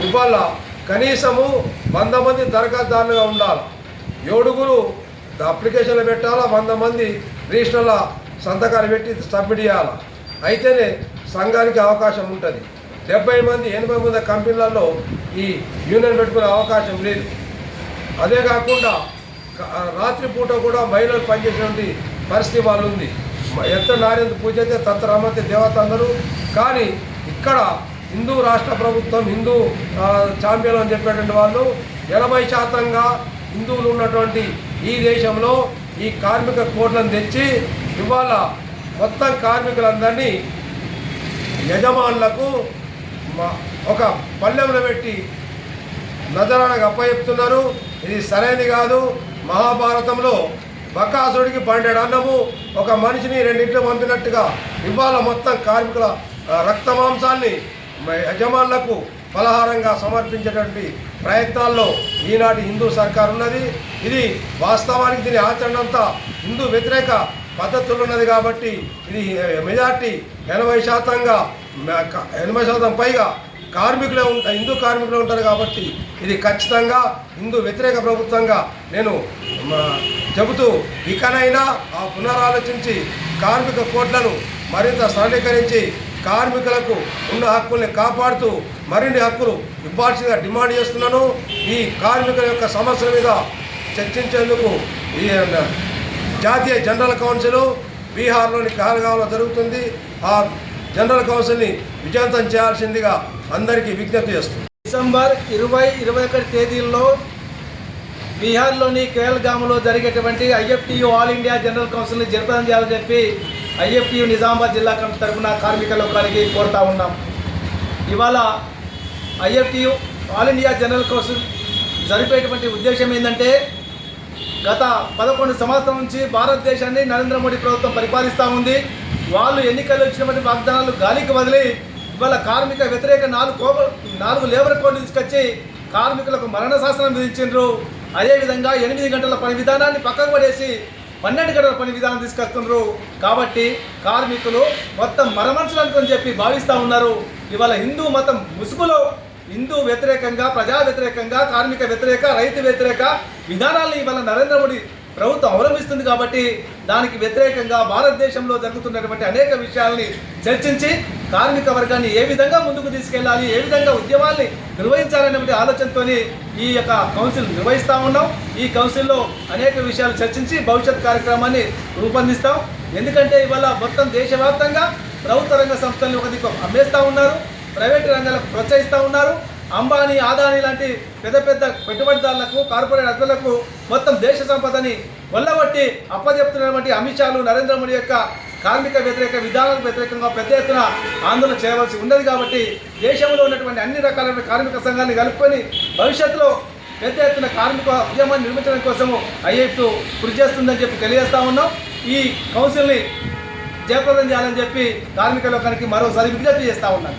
ఇవాళ కనీసము 100 మంది దరఖాస్తుదారులుగా ఉండాలి. 7 అప్లికేషన్లు పెట్టాలా, 100 మంది రిజిస్టర్ల సంతకాలు పెట్టి సబ్మిట్ చేయాలి. అయితేనే సంఘానికి అవకాశం ఉంటుంది. 70 మంది 80 మంది కంపెనీలలో ఈ యూనియన్ పెట్టుకునే అవకాశం లేదు. అదే కాకుండా రాత్రిపూట కూడా మహిళలు పనిచేసేటువంటి పరిస్థితి వాళ్ళు ఉంది. ఎంత నార్యంత పూజతే తత్రమతే దేవత అందరూ. కానీ ఇక్కడ హిందూ రాష్ట్ర ప్రభుత్వం హిందూ ఛాంపియన్ అని చెప్పేటువంటి వాళ్ళు 80% హిందువులు ఉన్నటువంటి ఈ దేశంలో ఈ కార్మిక కోడ్లను తెచ్చి ఇవాళ మొత్తం కార్మికులందరినీ యజమానులకు ఒక పళ్ళెంలో పెట్టి నజరానికి అప్పచెప్తున్నారు. ఇది సరైనది కాదు. మహాభారతంలో బకాసుడికి 12 అన్నము ఒక మనిషిని 2 ఇంట్లు పంపినట్టుగా ఇవాళ మొత్తం కార్మికుల రక్తమాంసాన్ని యజమానులకు ఫలహారంగా సమర్పించేటువంటి ప్రయత్నాల్లో ఈనాటి హిందూ సర్కారు ఉన్నది. ఇది వాస్తవానికి దీని ఆచరణ అంతా హిందూ వ్యతిరేక పద్ధతులు ఉన్నది. కాబట్టి ఇది మెజార్టీ 80% పైగా కార్మికులే ఉంటారు, హిందూ కార్మికులు ఉంటారు. కాబట్టి ఇది ఖచ్చితంగా హిందూ వ్యతిరేక ప్రభుత్వంగా నేను చెబుతూ ఇకనైనా పునరాలోచించి కార్మిక కోడ్లను మరింత సరళీకరించి కార్మికులకు ఉన్న హక్కుల్ని కాపాడుతూ మరిన్ని హక్కులు ఇవ్వాల్సిందిగా డిమాండ్ చేస్తున్నాను. ఈ కార్మికుల యొక్క సమస్యల మీద చర్చించేందుకు ఈ జాతీయ జనరల్ కౌన్సిల్ బీహార్లోని కహల్గాంలో జరుగుతుంది. ఆ జనరల్ కౌన్సిల్ని విజయవంతం చేయాల్సిందిగా అందరికీ విజ్ఞప్తి చేస్తుంది. డిసెంబర్ 20-21 తేదీల్లో బీహార్లోని కహల్గాంలో జరిగేటువంటి ఐఎఫ్టియు ఆల్ ఇండియా జనరల్ కౌన్సిల్ని జరపడం చేయాలని చెప్పి ఐఎఫ్టియు నిజామాబాద్ జిల్లా కమిటీ తరఫున కార్మిక లోకానికి కోరుతా ఉన్నాం. ఇవాళ IFTU all India general council జరిపేటువంటి ఉద్దేశం ఏంటంటే గత 11 సంవత్సరాల నుంచి భారతదేశాన్ని నరేంద్ర మోడీ ప్రభుత్వం పరిపాలిస్తూ ఉంది. వాళ్ళు ఎన్నికల్లో ఇచ్చినటువంటి వాగ్దానాలు గాలికి వదిలి ఇవాళ కార్మిక వ్యతిరేక 4 లేబర్ కోడ్లు తీసుకొచ్చి కార్మికులకు మరణ శాసనం విధించారు. అదేవిధంగా 8 గంటల పని విధానాన్ని పక్కకు పడేసి 12 గంటల పని విధానం తీసుకొస్తున్నారు. కాబట్టి కార్మికులు మొత్తం మరమనుషులు అనుకొని చెప్పి భావిస్తూ ఉన్నారు. ఇవాళ హిందూ మతం ముసుగులో హిందూ వ్యతిరేకంగా, ప్రజా వ్యతిరేకంగా, కార్మిక వ్యతిరేక, రైతు వ్యతిరేక విధానాలను ఇవాళ నరేంద్ర మోడీ ప్రభుత్వం అవలంబిస్తుంది. కాబట్టి దానికి వ్యతిరేకంగా భారతదేశంలో జరుగుతున్నటువంటి అనేక విషయాల్ని చర్చించి కార్మిక వర్గాన్ని ఏ విధంగా ముందుకు తీసుకెళ్లాలి, ఏ విధంగా ఉద్యమాల్ని నిర్వహించాలనే ఆలోచనతో ఈ యొక్క కౌన్సిల్ నిర్వహిస్తూ ఉన్నాం. ఈ కౌన్సిల్లో అనేక విషయాలు చర్చించి భవిష్యత్ కార్యక్రమాన్ని రూపొందిస్తాం. ఎందుకంటే ఇవాళ మొత్తం దేశవ్యాప్తంగా ప్రభుత్వ రంగ సంస్థల్ని ఒక దిక్కు అమ్మేస్తూ ఉన్నారు, ప్రైవేటు రంగాలకు ప్రోత్సహిస్తూ ఉన్నారు. అంబానీ, అదానీ లాంటి పెద్ద పెద్ద పెట్టుబడిదారులకు, కార్పొరేట్ అధిపతులకు మొత్తం దేశ సంపదని వల్లగొట్టి అప్పచెప్తున్నటువంటి అమిత్ షాలు నరేంద్ర మోడీ యొక్క కార్మిక వ్యతిరేక విధానాలకు వ్యతిరేకంగా పెద్ద ఎత్తున ఆందోళన చేయవలసి ఉన్నది. కాబట్టి దేశంలో ఉన్నటువంటి అన్ని రకాలైన కార్మిక సంఘాన్ని కలుపుకొని భవిష్యత్తులో పెద్ద ఎత్తున కార్మిక ఉద్యమాన్ని నిర్మించడం కోసము ఐఎఫ్టు కృషి చేస్తుందని చెప్పి తెలియజేస్తా ఉన్నాం. ఈ కౌన్సిల్ని జయప్రదం చేయాలని చెప్పి కార్మిక లోకానికి మరోసారి విజ్ఞప్తి చేస్తూ ఉన్నాను.